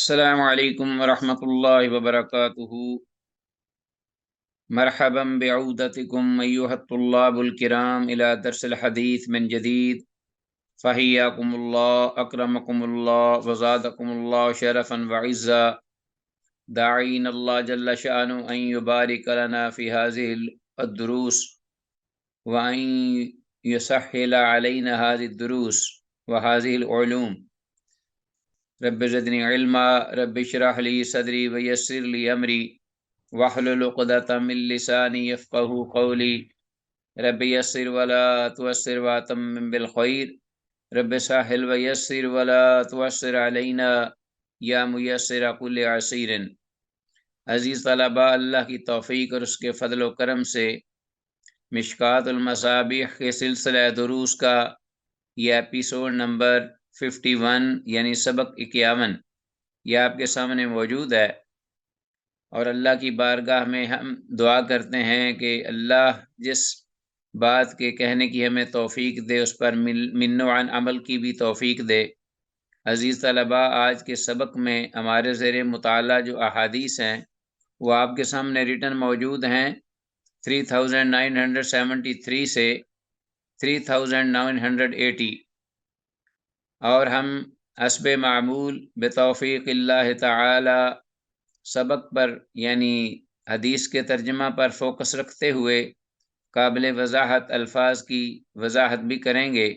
السلام علیکم ورحمۃ اللہ وبرکاتہ۔ مرحبا بعودتکم ایھا الطلاب الکرام الی درس الحدیث من جدید، فحیاکم اللہ اکرمکم اللہ وزادکم اللہ شرفا وعزا، داعین اللہ جل شأنہ ان یبارک لنا فی هذه الدروس وان یسہل علینا هذه الدروس وهذه العلوم۔ رب زدنی علما، رب اشرح لی صدری ویسر لی امری واحلل عقدۃ من لسانی یفقہوا قولی، رب یسر ولا تعسر واتمم بالخیر، رب سهل ویسر ولا تعسر علینا یا میسر کل عسیر۔ عزیز طلباء، اللہ کی توفیق اور اس کے فضل و کرم سے مشکوٰۃ المصابیح کے سلسلہ دروس کا یہ ایپیسوڈ نمبر 51 یعنی سبق 51 یہ آپ کے سامنے موجود ہے، اور اللہ کی بارگاہ میں ہم دعا کرتے ہیں کہ اللہ جس بات کے کہنے کی ہمیں توفیق دے اس پر من و عن عمل کی بھی توفیق دے۔ عزیز طلباء، آج کے سبق میں ہمارے زیر مطالعہ جو احادیث ہیں وہ آپ کے سامنے ریٹن موجود ہیں 3973 سے 3980، اور ہم حسب معمول بتوفیق اللہ تعالی سبق پر یعنی حدیث کے ترجمہ پر فوکس رکھتے ہوئے قابل وضاحت الفاظ کی وضاحت بھی کریں گے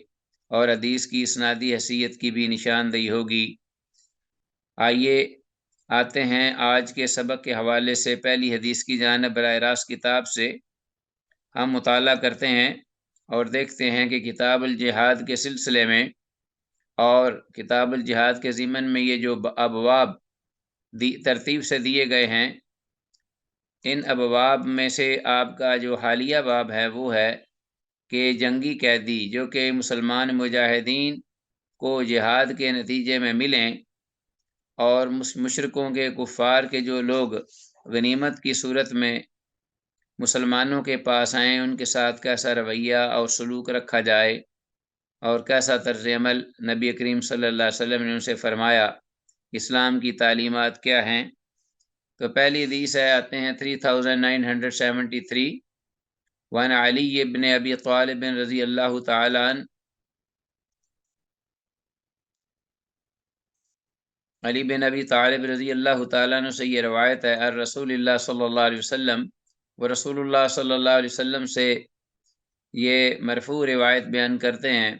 اور حدیث کی اسنادی حیثیت کی بھی نشاندہی ہوگی۔ آئیے آتے ہیں آج کے سبق کے حوالے سے پہلی حدیث کی جانب براہ راست کتاب سے ہم مطالعہ کرتے ہیں اور دیکھتے ہیں کہ کتاب الجہاد کے سلسلے میں اور کتاب الجہاد کے ضمن میں یہ جو ابواب ترتیب سے دیے گئے ہیں، ان ابواب میں سے آپ کا جو حالیہ باب ہے وہ ہے کہ جنگی قیدی جو کہ مسلمان مجاہدین کو جہاد کے نتیجے میں ملیں اور مشرکوں کے کفار کے جو لوگ غنیمت کی صورت میں مسلمانوں کے پاس آئیں، ان کے ساتھ کیسا رویہ اور سلوک رکھا جائے اور کیسا طرز عمل نبی کریم صلی اللہ علیہ وسلم نے ان سے فرمایا، اسلام کی تعلیمات کیا ہیں۔ تو پہلی حدیث ہے، آتے ہیں 3973، وعن علی بن ابی طالب رضی اللہ تعالی عنہ، علی بن ابی طالب رضی اللہ تعالیٰ عنہ سے یہ روایت ہے، الرسول اللہ صلی اللہ علیہ وسلم، وہ رسول اللہ صلی اللہ علیہ وسلم سے یہ مرفوع روایت بیان کرتے ہیں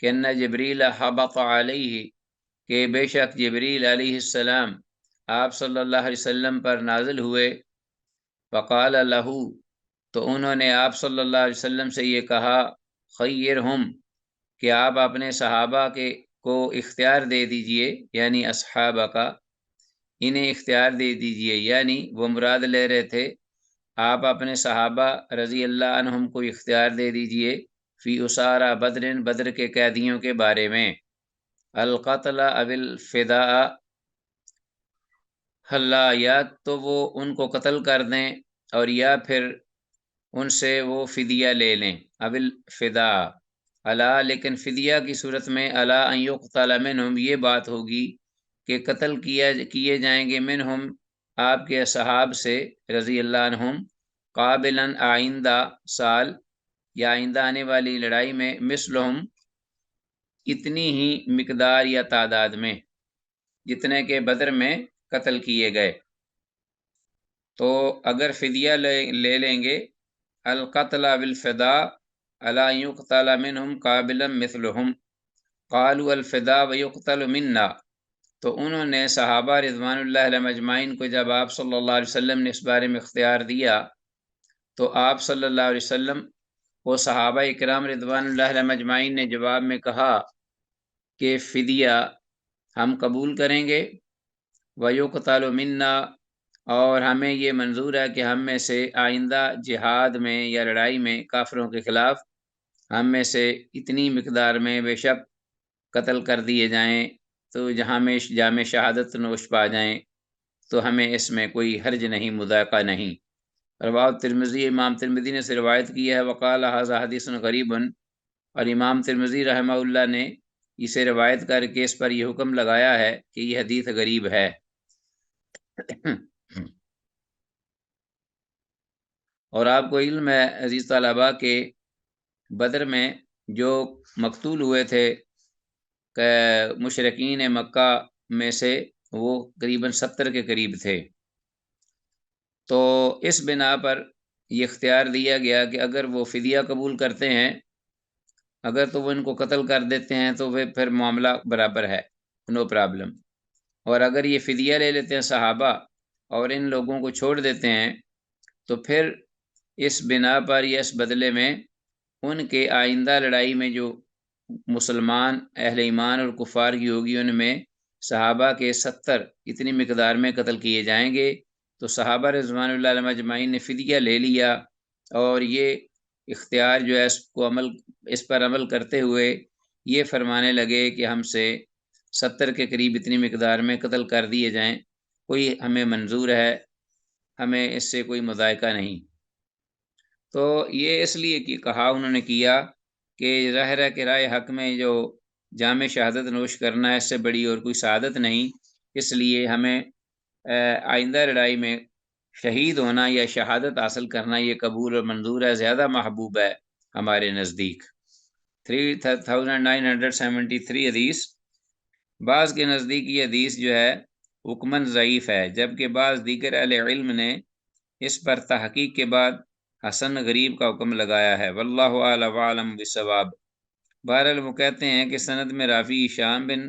کہ ان جبریل حبط علیہ، کہ بے شک جبریل علیہ السلام آپ صلی اللہ علیہ وسلم پر نازل ہوئے، فقال لہو، تو انہوں نے آپ صلی اللہ علیہ وسلم سے یہ کہا، خیرہم، کہ آپ اپنے صحابہ کو اختیار دے دیجئے، یعنی اصحابہ کا انہیں اختیار دے دیجئے، یعنی وہ مراد لے رہے تھے آپ اپنے صحابہ رضی اللہ عنہم کو اختیار دے دیجئے فی اسارہ بدر، بدر کے قیدیوں کے بارے میں، القتل او الفداء، اللہ یا تو وہ ان کو قتل کر دیں اور یا پھر ان سے وہ فدیہ لے لیں، او الفداء، الا، لیکن فدیہ کی صورت میں الا ان یقتل منہم یہ بات ہوگی کہ قتل کیے جائیں گے منہم آپ کے اصحاب سے رضی اللہ عنہم، قابلاً آئندہ سال یا آئندہ آنے والی لڑائی میں، مثلہم اتنی ہی مقدار یا تعداد میں جتنے کہ بدر میں قتل کیے گئے۔ تو اگر فدیہ لے لیں گے، القتل بالفداء الا یقتل منہم قابلا مثلہم، قالوا الفداء ویقتل منا، تو انہوں نے صحابہ رضوان اللہ علیہم اجمعین کو جب آپ صلی اللہ علیہ وسلم نے اس بارے میں اختیار دیا تو آپ صلی اللہ علیہ وسلم وہ صحابہ اکرام رضوان اللہ علیہم اجمعین نے جواب میں کہا کہ فدیہ ہم قبول کریں گے، وَيُقْتَلُ مِنَّا، اور ہمیں یہ منظور ہے کہ ہم میں سے آئندہ جہاد میں یا لڑائی میں کافروں کے خلاف ہم میں سے اتنی مقدار میں بے شک قتل کر دیے جائیں تو جہاں میں جام شہادت نوش پا جائیں، تو ہمیں اس میں کوئی حرج نہیں، مذائقہ نہیں۔ رواه ترمذی، امام ترمذی نے سے روایت کی ہے، وقال ھذا حدیث غریب، اور امام ترمذی رحمہ اللہ نے اسے روایت کر کے اس پر یہ حکم لگایا ہے کہ یہ حدیث غریب ہے۔ اور آپ کو علم ہے عزیز طلباء کے بدر میں جو مقتول ہوئے تھے مشرکین مکہ میں سے، وہ قریباً 70 کے قریب تھے۔ تو اس بنا پر یہ اختیار دیا گیا کہ اگر وہ فدیہ قبول کرتے ہیں، اگر تو وہ ان کو قتل کر دیتے ہیں تو پھر معاملہ برابر ہے، نو پرابلم۔ اور اگر یہ فدیہ لے لیتے ہیں صحابہ اور ان لوگوں کو چھوڑ دیتے ہیں، تو پھر اس بنا پر یا اس بدلے میں ان کے آئندہ لڑائی میں جو مسلمان اہل ایمان اور کفار کی ہوگی، ان میں صحابہ کے 70 اتنی مقدار میں قتل کیے جائیں گے۔ تو صحابہ رضوان اللہ علیہم اجمعین نے فدیہ لے لیا، اور یہ اختیار جو ہے اس پر عمل کرتے ہوئے یہ فرمانے لگے کہ ہم سے 70 کے قریب اتنی مقدار میں قتل کر دیے جائیں، کوئی ہمیں منظور ہے، ہمیں اس سے کوئی مذائقہ نہیں۔ تو یہ اس لیے کہ کہا انہوں نے کیا کہ ظاہر ہے کہ رائے حق میں جو جام شہادت نوش کرنا ہے، اس سے بڑی اور کوئی سعادت نہیں، اس لیے ہمیں آئندہ لڑائی میں شہید ہونا یا شہادت حاصل کرنا یہ قبول اور منظور ہے، زیادہ محبوب ہے ہمارے نزدیک۔ 3973 حدیث، بعض کے نزدیک یہ حدیث جو ہے حکماً ضعیف ہے، جبکہ بعض دیگر اہل علم نے اس پر تحقیق کے بعد حسن غریب کا حکم لگایا ہے، واللہ اعلم وعلم بالصواب۔ بہرحال وہ کہتے ہیں کہ سند میں راوی ہشام بن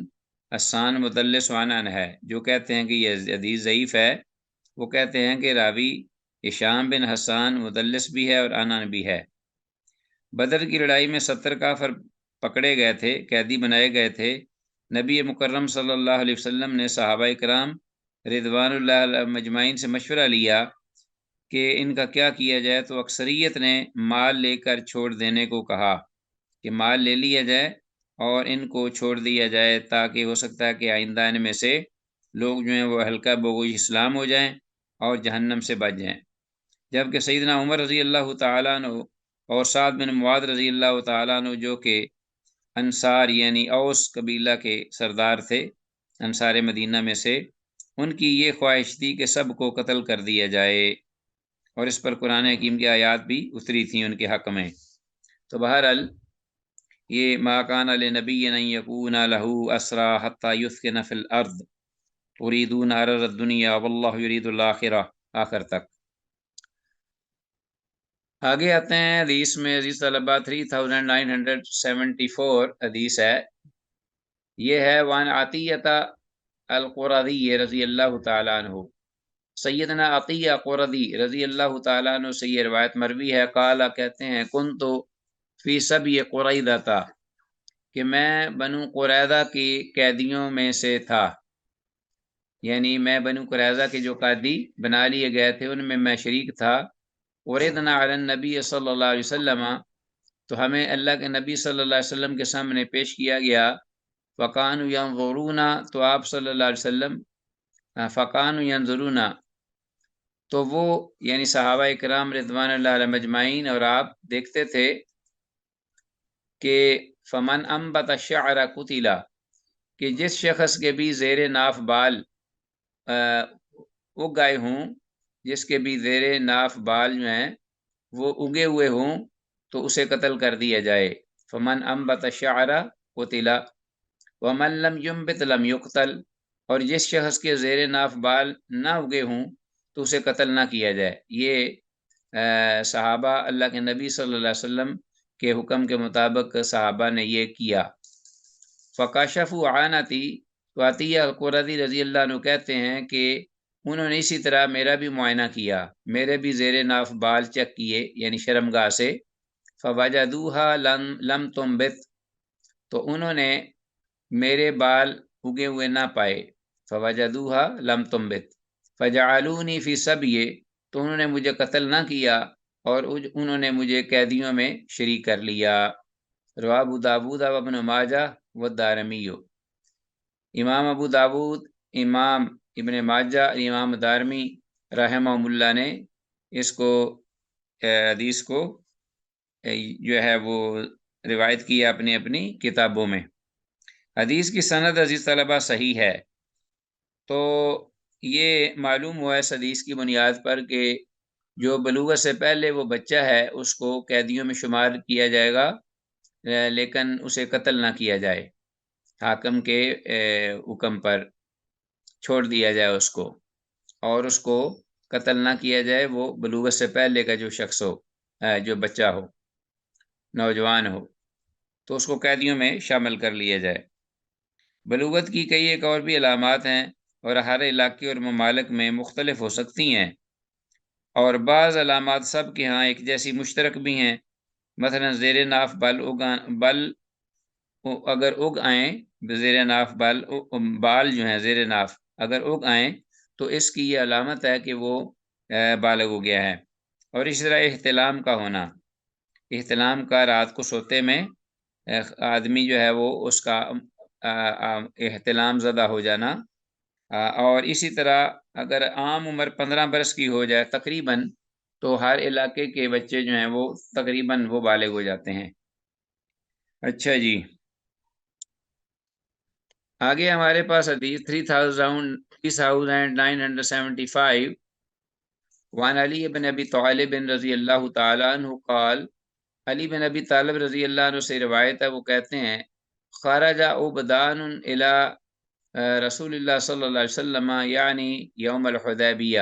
حسان مدلس عنان ہے، جو کہتے ہیں کہ یہ حدیث ضعیف ہے، وہ کہتے ہیں کہ راوی ہشام بن حسان مدلس بھی ہے اور عنان بھی ہے۔ بدر کی لڑائی میں 70 کافر پکڑے گئے تھے، قیدی بنائے گئے تھے۔ نبی مکرم صلی اللہ علیہ وسلم نے صحابہ کرام رضوان اللہ علیہم اجمعین سے مشورہ لیا کہ ان کا کیا کیا جائے، تو اکثریت نے مال لے کر چھوڑ دینے کو کہا کہ مال لے لیا جائے اور ان کو چھوڑ دیا جائے، تاکہ ہو سکتا ہے کہ آئندہ ان میں سے لوگ جو ہیں وہ ہلکا بوگوش اسلام ہو جائیں اور جہنم سے بچ جائیں۔ جبکہ سیدنا عمر رضی اللہ تعالیٰ عنہ اور سعد بن معاذ رضی اللہ تعالیٰ عنہ، جو کہ انصار یعنی اوس قبیلہ کے سردار تھے انصار مدینہ میں سے، ان کی یہ خواہش تھی کہ سب کو قتل کر دیا جائے، اور اس پر قرآن حکیم کی آیات بھی اتری تھیں ان کے حق میں۔ تو بہرحال یہ ما کان لنبی ان یکون لہ اسری حتی یثکن فی الارض تریدون عرض الدنیا واللہ یرید الآخرہ، آخر تک۔ آگے آتے ہیں حدیث میں عزیز طلبہ، 3974 حدیث ہے، یہ ہے وان عطیہ القرظی رضی اللہ تعالیٰ عنہ، سیدنا عطیہ قرظی رضی اللہ تعالیٰ عنہ سے یہ روایت مروی ہے، قالا کہتے ہیں کنت فی سبی قریظہ، کہ میں بنو قریظہ کی قیدیوں میں سے تھا، یعنی میں بنو قریظہ کے جو قیدی بنا لیے گئے تھے ان میں میں شریک تھا۔ وردنا علی النبی صلی اللہ علیہ وسلم، تو ہمیں اللہ کے نبی صلی اللہ علیہ وسلم کے سامنے پیش کیا گیا، فقانوا ینظرون، تو آپ صلی اللہ علیہ وسلم فقانوا ینظرون، تو وہ یعنی صحابہ کرام رضوان اللہ علیہم اجمعین اور آپ دیکھتے تھے کہ فمن انبت الشعر قتل، کہ جس شخص کے بھی زیر ناف بال اگائے ہوں، جس کے بھی زیر ناف بال جو ہیں وہ اگے ہوئے ہوں تو اسے قتل کر دیا جائے۔ فمن انبت الشعر قتل ومن لم ينبت لم يقتل، اور جس شخص کے زیر ناف بال نہ اگے ہوں تو اسے قتل نہ کیا جائے۔ یہ صحابہ اللہ کے نبی صلی اللہ علیہ وسلم کے حکم کے مطابق صحابہ نے یہ کیا۔ فکاشفوا عنتی، تو عطیہ القرظی رضی اللہ عنہ کہتے ہیں کہ انہوں نے اسی طرح میرا بھی معائنہ کیا، میرے بھی زیر ناف بال چیک کیے یعنی شرمگاہ سے، فوجدوها لم تنبت، تو انہوں نے میرے بال اگے ہوئے نہ پائے، فوجدوها لم تنبت فجعلونی فی سبی، تو انہوں نے مجھے قتل نہ کیا اور انہوں نے مجھے قیدیوں میں شریک کر لیا۔ رواه ابو داود و ابن ماجہ و دارمی، امام ابو داود، امام ابن ماجہ، امام دارمی رحمہ اللہ نے اس کو حدیث کو جو ہے وہ روایت کی اپنی اپنی کتابوں میں۔ حدیث کی سند عزیز طلبہ صحیح ہے، تو یہ معلوم ہوا ہے اس حدیث کی بنیاد پر کہ جو بلوغت سے پہلے وہ بچہ ہے اس کو قیدیوں میں شمار کیا جائے گا، لیکن اسے قتل نہ کیا جائے، حاکم کے حکم پر چھوڑ دیا جائے اس کو، اور اس کو قتل نہ کیا جائے، وہ بلوغت سے پہلے کا جو شخص ہو، جو بچہ ہو، نوجوان ہو، تو اس کو قیدیوں میں شامل کر لیا جائے۔ بلوغت کی کئی ایک اور بھی علامات ہیں، اور ہر علاقے اور ممالک میں مختلف ہو سکتی ہیں، اور بعض علامات سب کے ہاں ایک جیسی مشترک بھی ہیں۔ مثلا زیر ناف بل اگر اگ آئیں، زیر ناف بال جو ہیں زیر ناف اگر اگ آئیں تو اس کی یہ علامت ہے کہ وہ بالغ ہو گیا ہے۔ اور اس طرح احتلام کا ہونا، احتلام کا رات کو سوتے میں آدمی جو ہے وہ اس کا احتلام زدہ ہو جانا، اور اسی طرح اگر عام عمر 15 برس کی ہو جائے تقریباً، تو ہر علاقے کے بچے جو ہیں وہ تقریباً وہ بالغ ہو جاتے ہیں۔ اچھا جی، آگے ہمارے پاس حدیث 3975 وعن علی بن ابی طالب رضی اللہ تعالیٰ عنہ قال، علی بن ابی طالب رضی اللہ عنہ سے روایت ہے، وہ کہتے ہیں خرج عبدان الی رسول اللہ صلی اللہ علیہ وسلم یعنی یوم الحدیبیہ،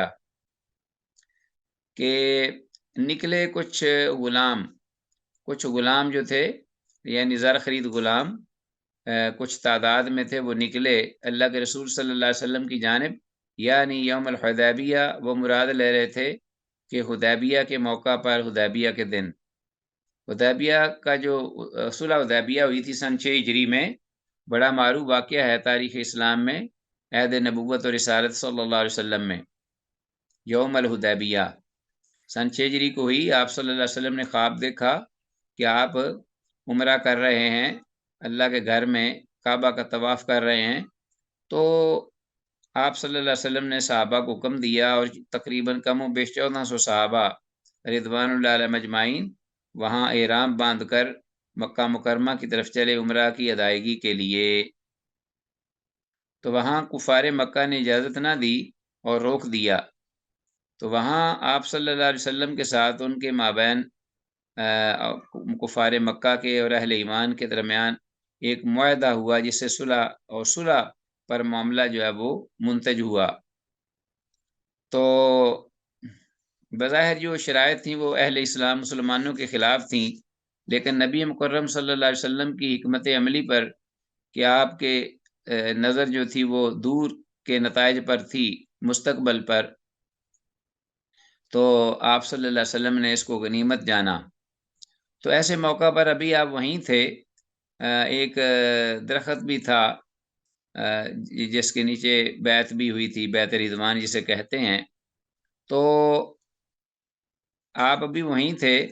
کہ نکلے کچھ غلام جو تھے، یعنی زر خرید غلام، کچھ تعداد میں تھے، وہ نکلے اللہ کے رسول صلی اللہ علیہ وسلم کی جانب، یعنی یوم الحدیبیہ، وہ مراد لے رہے تھے کہ حدیبیہ کے موقع پر، حدیبیہ کے دن، حدیبیہ کا جو صلح حدیبیہ ہوئی تھی سن 6 ہجری میں، بڑا معروف واقعہ ہے تاریخ اسلام میں، عہد نبوت اور رسالت صلی اللہ علیہ وسلم میں۔ یوم الحدیبیہ سن 6 ہجری کو ہوئی۔ آپ صلی اللہ علیہ وسلم نے خواب دیکھا کہ آپ عمرہ کر رہے ہیں، اللہ کے گھر میں کعبہ کا طواف کر رہے ہیں، تو آپ صلی اللہ علیہ وسلم نے صحابہ کو حکم دیا، اور تقریباً کم و بیش 1400 صحابہ رضوان اللہ علیہم اجمعین وہاں احرام باندھ کر مکہ مکرمہ کی طرف چلے عمرہ کی ادائیگی کے لیے۔ تو وہاں کفار مکہ نے اجازت نہ دی اور روک دیا، تو وہاں آپ صلی اللہ علیہ وسلم کے ساتھ ان کے مابین، کفار مکہ کے اور اہل ایمان کے درمیان ایک معاہدہ ہوا، جس سے صلح پر معاملہ جو ہے وہ منتج ہوا۔ تو بظاہر جو شرائط تھیں وہ اہل اسلام مسلمانوں کے خلاف تھیں، لیکن نبی مکرم صلی اللہ علیہ وسلم کی حکمت عملی پر، کہ آپ کے نظر جو تھی وہ دور کے نتائج پر تھی، مستقبل پر، تو آپ صلی اللہ علیہ وسلم نے اس کو غنیمت جانا۔ تو ایسے موقع پر ابھی آپ وہیں تھے، ایک درخت بھی تھا جس کے نیچے بیعت بھی ہوئی تھی، بیعت رضوان جسے کہتے ہیں، تو آپ ابھی وہیں تھے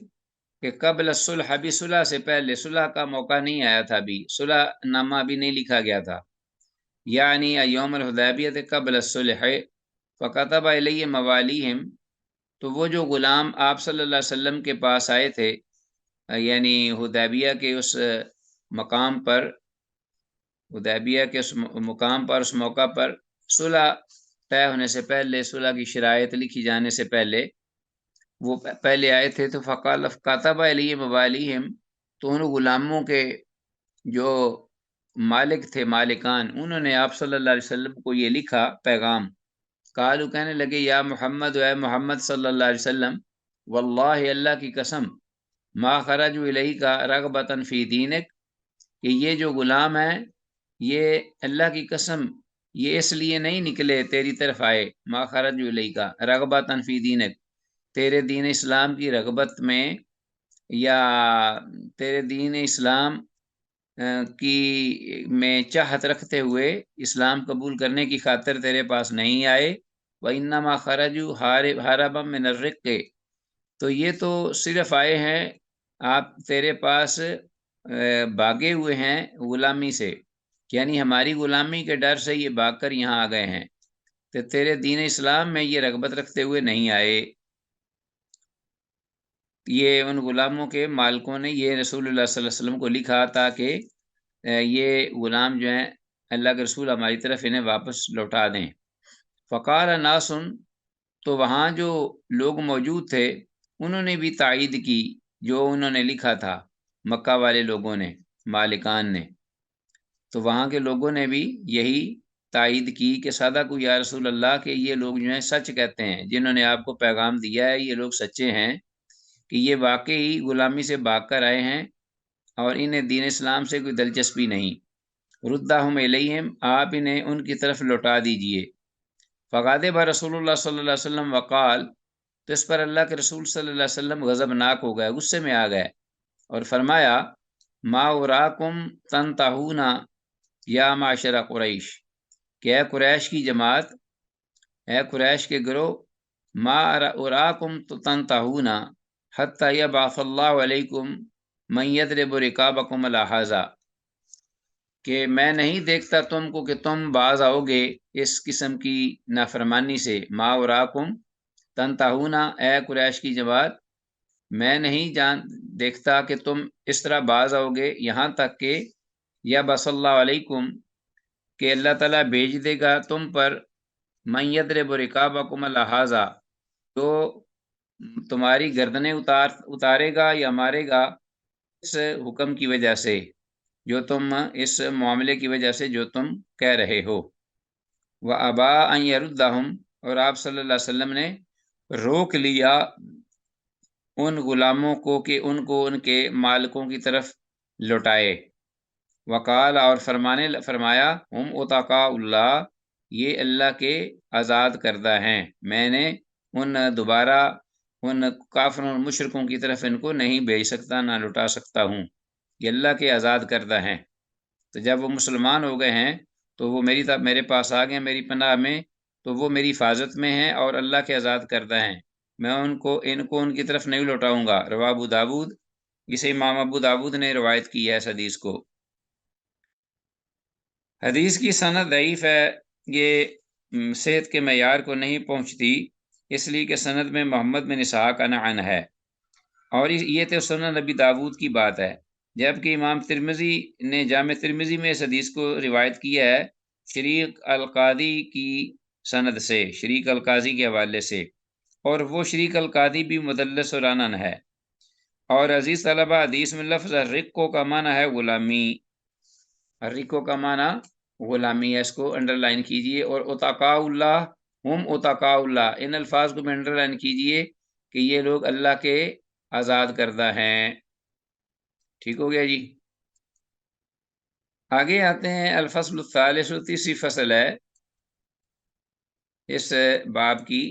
کہ قبل الصلح، ابھی صلح سے پہلے، صلح کا موقع نہیں آیا تھا، ابھی صلح نامہ ابھی نہیں لکھا گیا تھا، یعنی یوم الحدیبیہ قبل الصلح، فکتب الی موالیہم، تو وہ جو غلام آپ صلی اللہ علیہ وسلم کے پاس آئے تھے، یعنی حدیبیہ کے اس مقام پر، حدیبیہ کے اس مقام پر، اس موقع پر، صلح طے ہونے سے پہلے، صلح کی شرائط لکھی جانے سے پہلے وہ پہلے آئے تھے، تو فقال کاتب علیہ موالیہم، تو ان غلاموں کے جو مالک تھے، مالکان، انہوں نے آپ صلی اللہ علیہ وسلم کو یہ لکھا پیغام، قالو کہنے لگے یا محمد، اے محمد صلی اللہ علیہ وسلم، واللہ اللہ کی قسم، ما خرجوا الیک رغبۃ فی دینک، کہ یہ جو غلام ہیں، یہ اللہ کی قسم یہ اس لیے نہیں نکلے تیری طرف آئے، ما خرجوا الیک رغبۃ فی دینک، تیرے دین اسلام کی رغبت میں، یا تیرے دین اسلام کی میں چاہت رکھتے ہوئے اسلام قبول کرنے کی خاطر تیرے پاس نہیں آئے، وَإِنَّمَا خَرَجُوا هَارِبًا مِنَ الرِّقِّ، تو یہ تو صرف آئے ہیں آپ تیرے پاس بھاگے ہوئے ہیں غلامی سے، یعنی ہماری غلامی کے ڈر سے یہ بھاگ کر یہاں آ گئے ہیں، تو تیرے دین اسلام میں یہ رغبت رکھتے ہوئے نہیں آئے۔ یہ ان غلاموں کے مالکوں نے یہ رسول اللہ صلی اللہ علیہ وسلم کو لکھا تاکہ یہ غلام جو ہیں اللہ کے رسول ہماری طرف انہیں واپس لوٹا دیں۔ فقال ناسن، تو وہاں جو لوگ موجود تھے انہوں نے بھی تائید کی جو انہوں نے لکھا تھا، مکہ والے لوگوں نے، مالکان نے، تو وہاں کے لوگوں نے بھی یہی تائید کی کہ صدق یا رسول اللہ، کہ یہ لوگ جو ہیں سچ کہتے ہیں، جنہوں نے آپ کو پیغام دیا ہے یہ لوگ سچے ہیں کہ یہ واقعی غلامی سے بھاگ کر آئے ہیں اور انہیں دین اسلام سے کوئی دلچسپی نہیں۔ ردہم الیہم، آپ انہیں ان کی طرف لوٹا دیجئے۔ فغاضب رسول اللہ صلی اللہ علیہ وسلم وقال، تو اس پر اللہ کے رسول صلی اللہ علیہ وسلم غضبناک ہو گئے، غصے میں آ گئے اور فرمایا ما اراکم تنتہون یا معاشر قریش، کہ اے قریش کی جماعت، اے قریش کے گروہ، ما اراکم تنتہون حتی یبعث اللہ علیکم من یضرب رکابکم علی ھذا، کہ میں نہیں دیکھتا تم کو کہ تم باز آؤ گے اس قسم کی نافرمانی سے۔ ما اراکم تنتہون، اے قریش کی جماعت، میں نہیں دیکھتا کہ تم اس طرح باز آؤ گے، یہاں تک کہ یا بس اللہ علیکم، کہ اللہ تعالیٰ بھیج دے گا تم پر من یضرب رکابکم علی ھذا، جو تمہاری گردنیں اتارے گا یا مارے گا اس حکم کی وجہ سے، جو تم اس معاملے کی وجہ سے جو تم کہہ رہے ہو۔ وَأَبَىٰ أَن يَرُدَّهُمْ، اور آپ صلی اللہ علیہ وسلم نے روک لیا ان غلاموں کو کہ ان کو ان کے مالکوں کی طرف لوٹائے۔ وقال، اور فرمایا ہم اتقاء اللہ، یہ اللہ کے آزاد کردہ ہیں، میں نے دوبارہ ان کافروں اور مشرکوں کی طرف ان کو نہیں بھیج سکتا، نہ لوٹا سکتا ہوں، یہ اللہ کے آزاد کردہ ہیں۔ تو جب وہ مسلمان ہو گئے ہیں تو وہ میرے پاس آ گئے میری پناہ میں، تو وہ میری حفاظت میں ہیں اور اللہ کے آزاد کردہ ہیں، میں ان کو ان کی طرف نہیں لوٹاؤں گا۔ رواہ ابو داود، اسے امام ابو داود نے روایت کی ہے اس حدیث کو۔ حدیث کی سند ضعیف ہے، یہ صحت کے معیار کو نہیں پہنچتی، اس لیے کہ سند میں محمد بن اسحاق عن ہے، اور یہ تو سنن نبی داود کی بات ہے، جبکہ امام ترمذی نے جامع ترمذی میں اس حدیث کو روایت کیا ہے شریک القاضی کی سند سے، شریک القاضی کے حوالے سے، اور وہ شریک القاضی بھی مدلس اور عنن ہے۔ اور عزیز طلبہ، حدیث میں لفظ رقو کا معنی ہے غلامی، رقو کا معنی غلامی ہے، اس کو انڈر لائن کیجئے۔ اور اتقاء اللہ، ہم اتقاء اللہ، ان الفاظ کو بھی انڈر لائن کیجئے کہ یہ لوگ اللہ کے آزاد کردہ ہیں۔ ٹھیک ہو گیا جی۔ آگے آتے ہیں الفصل الثالث، تیسری فصل ہے اس باب کی،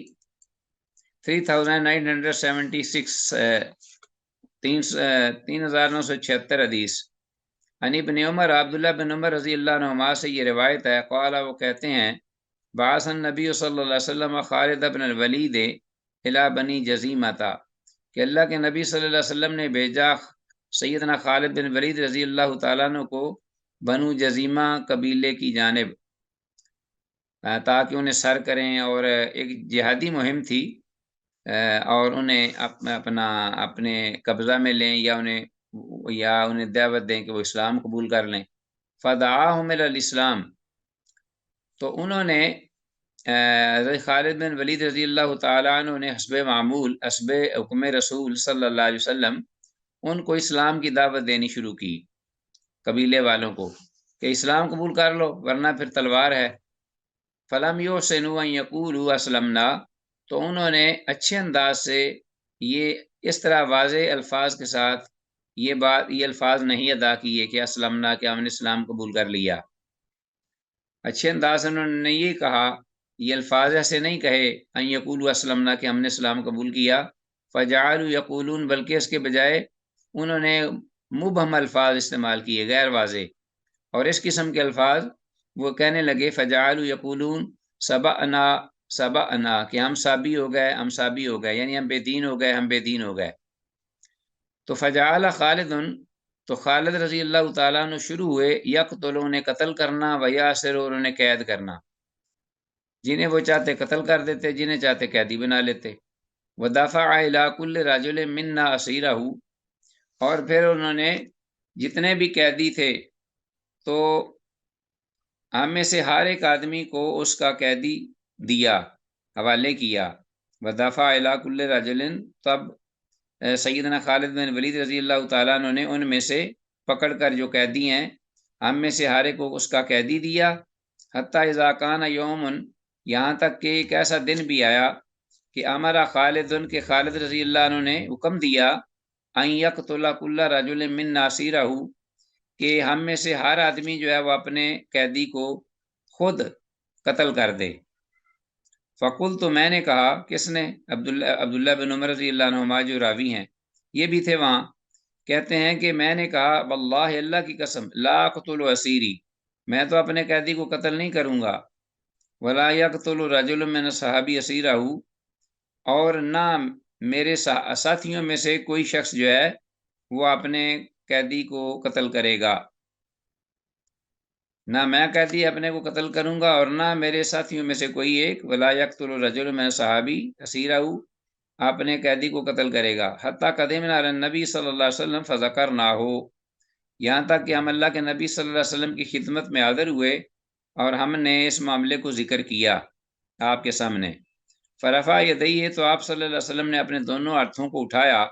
3976، 3976 حدیث۔ عن ابن عمر، عبداللہ بن عمر رضی اللہ عنہما سے یہ روایت ہے، قال، وہ کہتے ہیں بعث النبی صلی اللہ علیہ وسلم خالد بن الولید الی بنی جزیمہ، کہ اللہ کے نبی صلی اللہ علیہ وسلم نے بھیجا سیدنا خالد بن ولید رضی اللہ تعالیٰ عنہ کو بنو جزیمہ قبیلے کی جانب، تاکہ انہیں سر کریں، اور ایک جہادی مہم تھی، اور انہیں اپنے قبضہ میں لیں، یا انہیں دعوت دیں کہ وہ اسلام قبول کر لیں۔ فدعاہم الی الاسلام، تو انہوں نے خالد بن ولید رضی اللہ تعالیٰ عنہ نے حسب معمول، حسب حکم رسول صلی اللہ علیہ وسلم، ان کو اسلام کی دعوت دینی شروع کی، قبیلے والوں کو، کہ اسلام قبول کر لو ورنہ پھر تلوار ہے۔ فلم یحسنوا ان یقولوا اسلمنا، تو انہوں نے اچھے انداز سے یہ اس طرح واضح الفاظ کے ساتھ یہ الفاظ نہیں ادا کیے کہ اسلمنا، کہ ہم نے اسلام قبول کر لیا۔ اچھے انداز سے انہوں نے یہ کہا، یہ الفاظ ایسے نہیں کہے ان یقولوا اسلمنا کہ ہم نے اسلام قبول کیا، فجعلوا یقولون، بلکہ اس کے بجائے انہوں نے مبہم الفاظ استعمال کیے، غیر واضح، اور اس قسم کے الفاظ وہ کہنے لگے فجعلوا یقولون سبعنا سبعنا، کہ ہم سابی ہو گئے، ہم سابی ہو گئے، یعنی ہم بے دین ہو گئے، ہم بے دین ہو گئے۔ تو فجعل خالد، تو خالد رضی اللہ تعالیٰ عنہ شروع ہوئے یقتل، انہیں قتل کرنا، ویاسر، اور انہیں قید کرنا، جنہیں وہ چاہتے قتل کر دیتے، جنہیں چاہتے قیدی بنا لیتے۔ ودفع الی کل رجل منا اسیرہ، اور پھر انہوں نے جتنے بھی قیدی تھے تو ہم میں سے ہر ایک آدمی کو اس کا قیدی دیا، حوالے کیا۔ ودفع الی کل رجل، تب سیدنا خالد بن ولید رضی اللہ تعالیٰ عنہ نے ان میں سے پکڑ کر جو قیدی ہیں ہم میں سے ہر ایک کو اس کا قیدی دیا۔ حتیٰ اذا کان یوم، یہاں تک کہ ایک ایسا دن بھی آیا کہ امر خالد، کہ خالد رضی اللہ عنہ نے حکم دیا ان یقتل کل رجل من ناصیرہ، کہ ہم میں سے ہر آدمی جو ہے وہ اپنے قیدی کو خود قتل کر دے۔ فقل، تو میں نے کہا، کس نے؟ عبداللہ بن عمر رضی اللہ عنہما جو راوی ہیں یہ بھی تھے وہاں، کہتے ہیں کہ میں نے کہا واللہ، اللہ کی قسم، لا اقتل اسیری، میں تو اپنے قیدی کو قتل نہیں کروں گا، ولا یقتل رجل من صحابی اسیرہ، اور نہ میرے ساتھیوں میں سے کوئی شخص جو ہے وہ اپنے قیدی کو قتل کرے گا، نہ میں قیدی اپنے کو قتل کروں گا اور نہ میرے ساتھیوں میں سے کوئی ایک ولا یقتل الرجل من صحابی اسیرہ اپنے قیدی کو قتل کرے گا۔ حتیٰ قدمنا علی النبی صلی اللہ علیہ وسلم فذکرناہ، یہاں تک کہ ہم اللہ کے نبی صلی اللہ علیہ وسلم کی خدمت میں حاضر ہوئے اور ہم نے اس معاملے کو ذکر کیا آپ کے سامنے۔ فرفع یدیہ، تو آپ صلی اللہ علیہ وسلم نے اپنے دونوں ہاتھوں کو اٹھایا،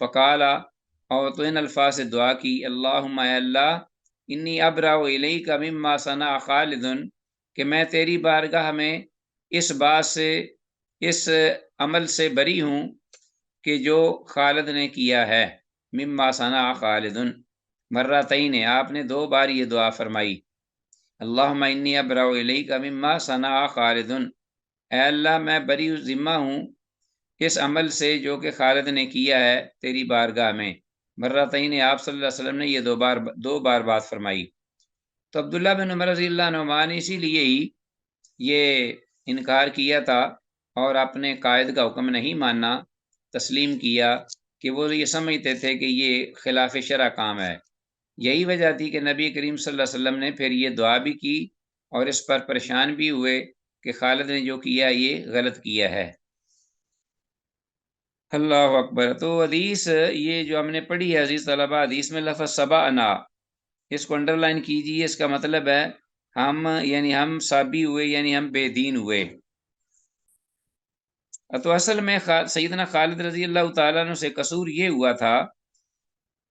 فقال، اور تو ان الفاظ سے دعا کی، اللہم، اے اللہ، انی ابرأ الیک مما صنع خالد، کہ میں تیری بارگاہ میں اس بات سے، اس عمل سے بری ہوں کہ جو خالد نے کیا ہے، مما صنع خالد، مرتین، آپ نے 2 بار یہ دعا فرمائی، اللہم انی ابرأ الیک مما صنع خالد، اے اللہ میں بری ذمہ ہوں اس عمل سے جو کہ خالد نے کیا ہے تیری بارگاہ میں۔ مرتین، آپ صلی اللہ علیہ وسلم نے یہ 2 بار بات فرمائی۔ تو عبداللہ بن عمر رضی اللہ عنہ نے اسی لیے ہی یہ انکار کیا تھا اور اپنے قائد کا حکم نہیں ماننا، تسلیم کیا، کہ وہ یہ سمجھتے تھے کہ یہ خلاف شرع کام ہے۔ یہی وجہ تھی کہ نبی کریم صلی اللہ علیہ وسلم نے پھر یہ دعا بھی کی اور اس پر پریشان بھی ہوئے کہ خالد نے جو کیا یہ غلط کیا ہے۔ اللہ اکبر۔ تو حدیث یہ جو ہم نے پڑھی ہے عزیز طلبہ، حدیث میں لفظ سبعنا، اس کو انڈر لائن کیجیے، اس کا مطلب ہے ہم، یعنی ہم سابی ہوئے، یعنی ہم بے دین ہوئے۔ تو اصل میں سیدنا خالد رضی اللہ تعالیٰ عنہ سے قصور یہ ہوا تھا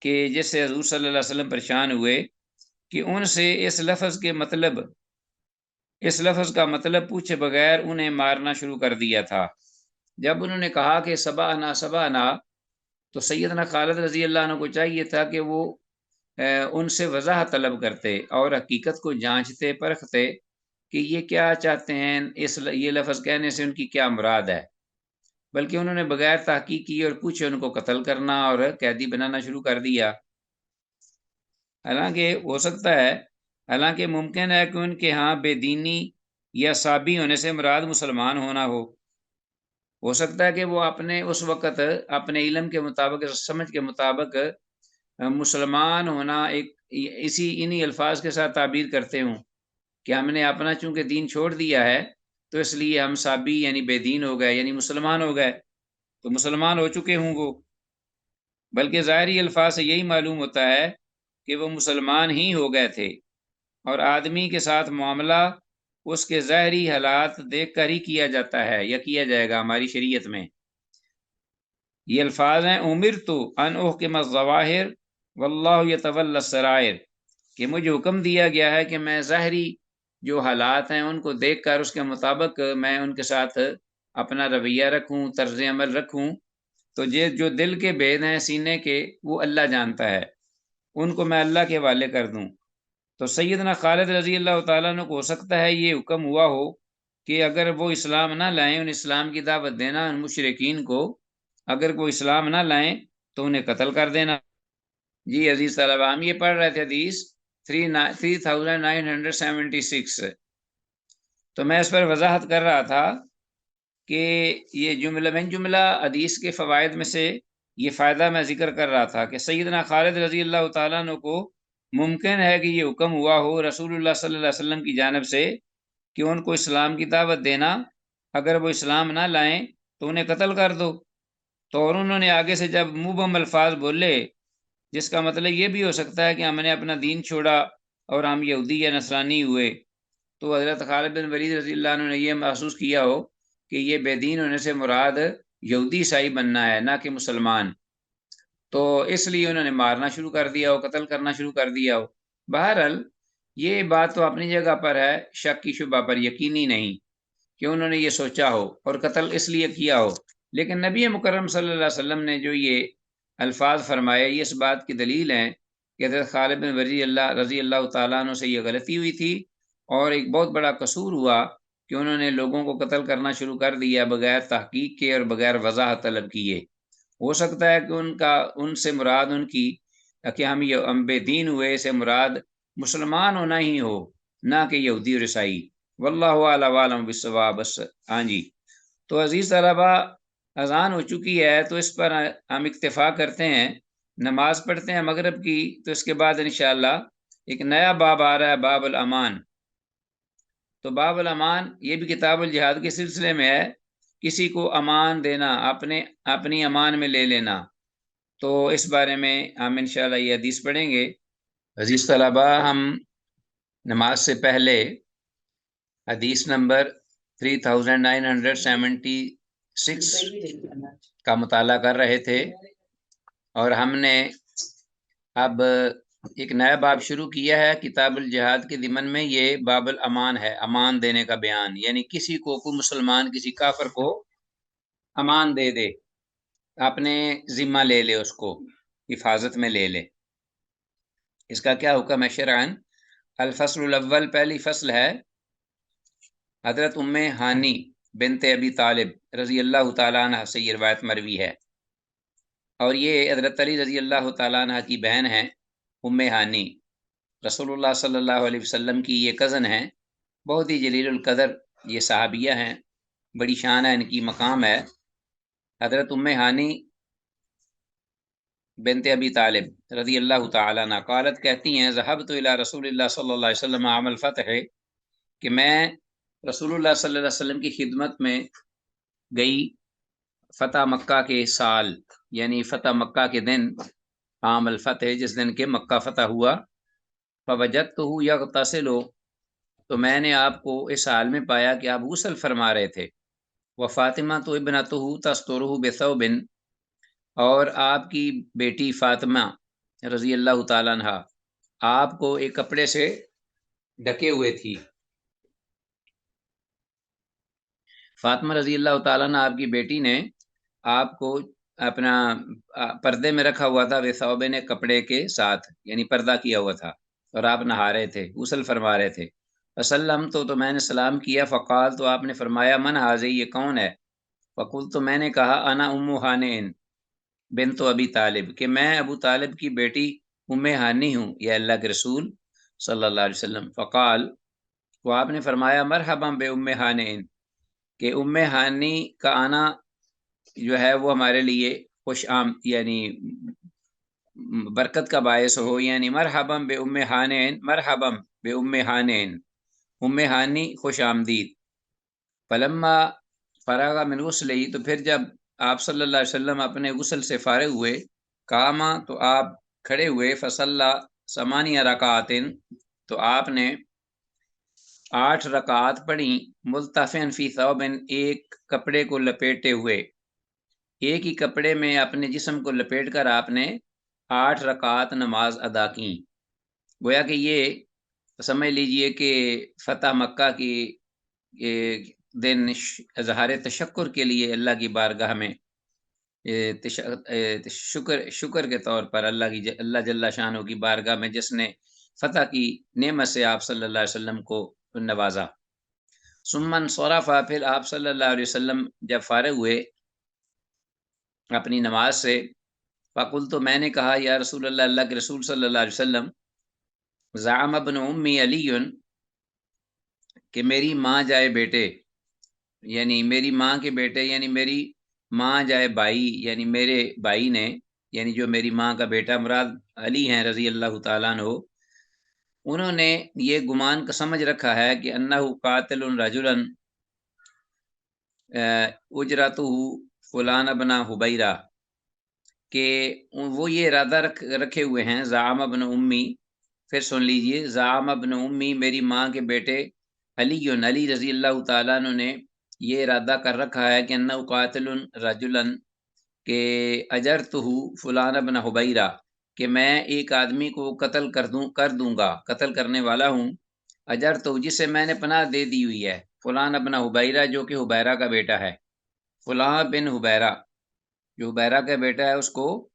کہ جس سے حضور صلی اللہ علیہ وسلم پریشان ہوئے کہ ان سے اس لفظ کا مطلب پوچھے بغیر انہیں مارنا شروع کر دیا تھا۔ جب انہوں نے کہا کہ سبعنا سبعنا، تو سیدنا خالد رضی اللہ عنہ کو چاہیے تھا کہ وہ ان سے وضاحت طلب کرتے اور حقیقت کو جانچتے پرکھتے کہ یہ کیا چاہتے ہیں، یہ لفظ کہنے سے ان کی کیا مراد ہے، بلکہ انہوں نے بغیر تحقیق کی اور پوچھے ان کو قتل کرنا اور قیدی بنانا شروع کر دیا۔ حالانکہ ممکن ہے کہ ان کے ہاں بے دینی یا سابی ہونے سے مراد مسلمان ہونا ہو سکتا ہے کہ وہ اپنے اس وقت اپنے علم کے مطابق، سمجھ کے مطابق مسلمان ہونا انہی الفاظ کے ساتھ تعبیر کرتے ہوں کہ ہم نے اپنا چونکہ دین چھوڑ دیا ہے تو اس لیے ہم سابی یعنی بے دین ہو گئے، یعنی مسلمان ہو گئے، تو مسلمان ہو چکے ہوں گو، بلکہ ظاہری الفاظ سے یہی معلوم ہوتا ہے کہ وہ مسلمان ہی ہو گئے تھے، اور آدمی کے ساتھ معاملہ اس کے ظاہری حالات دیکھ کر ہی کیا جاتا ہے یا کیا جائے گا ہماری شریعت میں۔ یہ الفاظ ہیں، امرت ان احکم الظواہر واللہ یتولی السرائر، کہ مجھے حکم دیا گیا ہے کہ میں ظاہری جو حالات ہیں ان کو دیکھ کر اس کے مطابق میں ان کے ساتھ اپنا رویہ رکھوں، طرز عمل رکھوں، تو یہ جو دل کے بید ہیں سینے کے وہ اللہ جانتا ہے، ان کو میں اللہ کے حوالے کر دوں۔ تو سیدنا خالد رضی اللہ تعالیٰ عنہ کو ہو سکتا ہے یہ حکم ہوا ہو کہ اگر وہ اسلام نہ لائیں، ان اسلام کی دعوت دینا ان مشرکین کو، اگر وہ اسلام نہ لائیں تو انہیں قتل کر دینا۔ جی عزیز طلبہ، ہم یہ پڑھ رہے تھے حدیث 3976، تو میں اس پر وضاحت کر رہا تھا کہ یہ جملہ حدیث کے فوائد میں سے یہ فائدہ میں ذکر کر رہا تھا کہ سیدنا خالد رضی اللہ تعالیٰ عنہ کو ممکن ہے کہ یہ حکم ہوا ہو رسول اللہ صلی اللہ علیہ وسلم کی جانب سے کہ ان کو اسلام کی دعوت دینا، اگر وہ اسلام نہ لائیں تو انہیں قتل کر دو، تو اور انہوں نے آگے سے جب مبہم الفاظ بولے جس کا مطلب یہ بھی ہو سکتا ہے کہ ہم نے اپنا دین چھوڑا اور ہم یہودی یا نصرانی ہوئے، تو حضرت خالد بن ولید رضی اللہ عنہ نے یہ محسوس کیا ہو کہ یہ بے دین ہونے سے مراد یہودی عیسائی بننا ہے نہ کہ مسلمان، تو اس لیے انہوں نے مارنا شروع کر دیا ہو، قتل کرنا شروع کر دیا ہو۔ بہرحال یہ بات تو اپنی جگہ پر ہے، شک کی شبہ پر یقینی نہیں کہ انہوں نے یہ سوچا ہو اور قتل اس لیے کیا ہو، لیکن نبی مکرم صلی اللہ علیہ وسلم نے جو یہ الفاظ فرمائے یہ اس بات کی دلیل ہیں کہ حضرت خالد بن رضی اللہ تعالیٰ عنہ سے یہ غلطی ہوئی تھی اور ایک بہت بڑا قصور ہوا کہ انہوں نے لوگوں کو قتل کرنا شروع کر دیا بغیر تحقیق کے اور بغیر وضاحت طلب کیے۔ ہو سکتا ہے کہ ان سے مراد ان کی کہ ہم بے دین ہوئے سے مراد مسلمان ہونا ہی ہو، نہ کہ یہودی اور عیسائی۔ واللہ اعلم عالم بالصواب۔ بس ہاں جی، تو عزیز طلبہ اذان ہو چکی ہے تو اس پر ہم اکتفا کرتے ہیں، نماز پڑھتے ہیں مغرب کی، تو اس کے بعد انشاءاللہ ایک نیا باب آ رہا ہے، باب الامان۔ تو باب الامان یہ بھی کتاب الجہاد کے سلسلے میں ہے، کسی کو امان دینا، اپنی امان میں لے لینا، تو اس بارے میں ہم انشاءاللہ یہ حدیث پڑھیں گے۔ عزیز طلبہ ہم نماز سے پہلے حدیث نمبر 3976 کا مطالعہ کر رہے تھے اور ہم نے اب ایک نیا باب شروع کیا ہے کتاب الجہاد کے ضمن میں، یہ باب الامان ہے، امان دینے کا بیان، یعنی کسی کو کوئی مسلمان کسی کافر کو امان دے دے، اپنے ذمہ لے لے، اس کو حفاظت میں لے لے، اس کا کیا حکم ہے شرعاً۔ الفصل الاول، پہلی فصل ہے، حضرت ام ہانی بنت ابی طالب رضی اللہ تعالیٰ عنہ سے یہ روایت مروی ہے، اور یہ حضرت علی رضی اللہ تعالیٰ عنہ کی بہن ہیں ام ہانی، رسول اللہ صلی اللہ علیہ وسلم کی یہ کزن ہیں، بہت ہی جلیل القدر یہ صحابیہ ہیں، بڑی شان ہے ان کی، مقام ہے۔ حضرت ام ہانی بنت ابی طالب رضی اللہ تعالیٰ عنہ قالت، کہتی ہیں، ذهبت الى رسول اللہ صلی اللہ علیہ وسلم عام الفتح، کہ میں رسول اللہ صلی اللہ علیہ وسلم کی خدمت میں گئی فتح مکہ کے سال، یعنی فتح مکہ کے دن، عام الفتح جس دن کے مکہ فتح ہوا، فوجدتہ یغتسل، تو میں نے آپ کو اس حال میں پایا کہ آپ غسل فرما رہے تھے، وفاطمہ تو ابنتہ تسترہ بثوب، اور آپ کی بیٹی فاطمہ رضی اللہ تعالیٰ عنہ آپ کو ایک کپڑے سے ڈھکے ہوئے تھی۔ فاطمہ رضی اللہ تعالیٰ عنہ آپ کی بیٹی نے آپ کو اپنا پردے میں رکھا ہوا تھا، بثوبن کپڑے کے ساتھ، یعنی پردہ کیا ہوا تھا، اور آپ نہا رہے تھے، غسل فرما رہے تھے۔ فسلم تو میں نے سلام کیا، فقال، تو آپ نے فرمایا، من حاضر، یہ کون ہے؟ فقل، تو میں نے کہا، انا ام ہانئن بنت ابی طالب، کہ میں ابو طالب کی بیٹی ام ہانی ہوں، یا اللہ کے رسول صلی اللہ علیہ وسلم۔ فقال، وہ آپ نے فرمایا، مرحبا بے ام ہانئن، کہ ام ہانی کا آنا جو ہے وہ ہمارے لیے خوش یعنی برکت کا باعث ہو، یعنی مرحبا بے ام ہانئن، مرحبا بے ام ہانئن، ام ہانی خوش آمدید۔ فلما فراغ من غسلہ، تو پھر جب آپ صلی اللہ علیہ وسلم اپنے غسل سے فارغ ہوئے، قاما، تو آپ کھڑے ہوئے، فصلی ثمانیہ رکعات، تو آپ نے 8 رکعات پڑھی، ملتفن فی ثوب، ایک کپڑے کو لپیٹے ہوئے، ایک ہی کپڑے میں اپنے جسم کو لپیٹ کر آپ نے 8 رکعات نماز ادا کی۔ گویا کہ یہ سمجھ لیجئے کہ فتح مکہ کی دن اظہار تشکر کے لیے اللہ کی بارگاہ میں شکر کے طور پر اللہ جل شانہ کی بارگاہ میں جس نے فتح کی نعمت سے آپ صلی اللہ علیہ وسلم کو نوازا۔ ثم انصرف، پھر آپ صلی اللہ علیہ وسلم جب فارغ ہوئے اپنی نماز سے، فقلت، تو میں نے کہا، یا رسول اللہ، اللہ کے رسول صلی اللہ علیہ وسلم، زعم ابن امی علی، کہ میری ماں جائے بیٹے، یعنی میری ماں کے بیٹے، یعنی میری ماں جائے بھائی، یعنی میرے بھائی نے، یعنی جو میری ماں کا بیٹا مراد علی ہیں رضی اللہ تعالیٰ عنہ، انہوں نے یہ گمان کا سمجھ رکھا ہے کہ انہ قاتل رجلا اجرتہ فلان ابن حبیرہ، کہ وہ یہ ارادہ رکھے ہوئے ہیں، زعم ابن امی، پھر سن لیجئے، زعم ابن امی، میری ماں کے بیٹے علی رضی اللہ تعالیٰ عنہ نے یہ ارادہ کر رکھا ہے کہ انہ قاتل رجلا کہ اجرتہ فلان ابن حبیرہ کہ میں ایک آدمی کو قتل کر دوں گا، قتل کرنے والا ہوں، اجرتہ جسے میں نے پناہ دے دی ہوئی ہے، فلان ابن حبیرہ جو کہ حبیرہ کا بیٹا ہے، فلان بن حبیرہ جو حبیرہ کا بیٹا ہے اس کو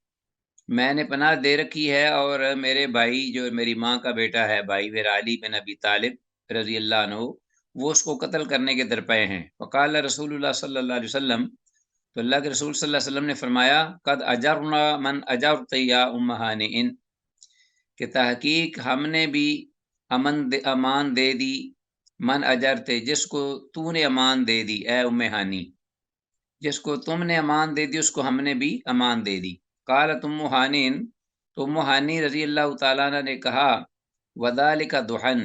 میں نے پناہ دے رکھی ہے، اور میرے بھائی جو میری ماں کا بیٹا ہے، بھائی میرا علی بن ابی طالب رضی اللہ عنہ، وہ اس کو قتل کرنے کے درپے ہیں۔ وقال رسول اللہ صلی اللہ علیہ وسلم، تو اللہ کے رسول صلی اللہ علیہ وسلم نے فرمایا، قد اجرنا من اجرت یا ام ہانئ، کہ تحقیق ہم نے بھی امان دے دی، من اجرتے جس کو تو نے امان دے دی، اے ام ہانی، جس کو تم نے امان دے دی اس کو ہم نے بھی امان دے دی۔ قالت ام ہانین، تو ام ہانی رضی اللہ تعالیٰ عنہ نے کہا، وذالک دحن،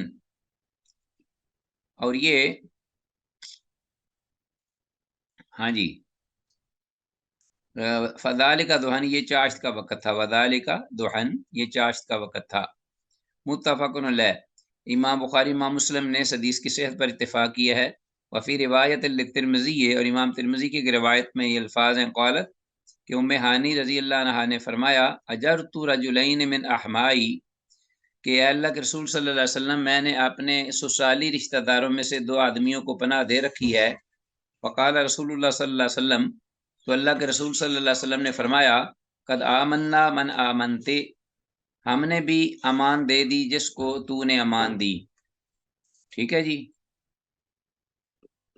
اور یہ ہاں جی فذالک دحن یہ چاشت کا وقت تھا، وذالک دحن یہ چاشت کا وقت تھا۔ متفق علیہ، امام بخاری امام مسلم نے اس حدیث کی صحت پر اتفاق کیا ہے۔ وفی روایت للترمذی، اور امام ترمذی کی روایت میں یہ الفاظ ہیں، قالت کہ ام ہانی رضی اللہ عنہا نے فرمایا، اجرت رجلین من احمائی، کہ اے اللہ کے رسول صلی اللہ علیہ وسلم میں نے اپنے سسرالی رشتہ داروں میں سے دو آدمیوں کو پناہ دے رکھی ہے۔ وقال رسول اللہ صلی اللہ علیہ وسلم، تو اللہ کے رسول صلی اللہ علیہ وسلم نے فرمایا، قد آمنا من آمنتے، ہم نے بھی امان دے دی جس کو تو نے امان دی۔ ٹھیک ہے جی،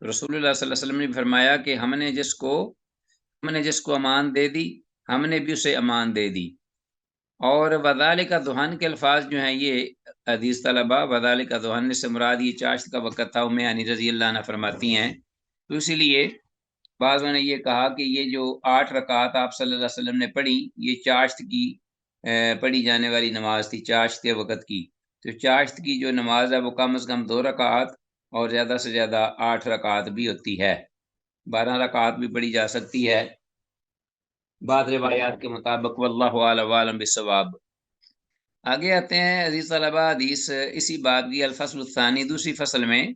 رسول اللہ صلی اللہ علیہ وسلم نے فرمایا کہ ہم نے جس کو امان دے دی، ہم نے بھی اسے امان دے دی۔ اور وذالک دحن کے الفاظ جو ہیں یہ حدیث طلبہ، وذالک دحن سے مراد یہ چاشت کا وقت تھا، ام ہانی رضی اللہ عنہ فرماتی ہیں۔ تو اسی لیے بعضوں نے یہ کہا کہ یہ جو 8 رکعات آپ صلی اللہ علیہ وسلم نے پڑھی، یہ چاشت کی پڑھی جانے والی نماز تھی، چاشت کے وقت کی۔ تو چاشت کی جو نماز ہے وہ کم از کم 2 رکعات اور زیادہ سے زیادہ 8 رکعات بھی ہوتی ہے، 12 رکعات بھی پڑھی جا سکتی ہے بعض روایات کے مطابق، واللہ اعلم عالم بالصواب۔ آگے آتے ہیں عزیز طلبہ، حدیث اسی باب کی الفصل الثانی، دوسری فصل میں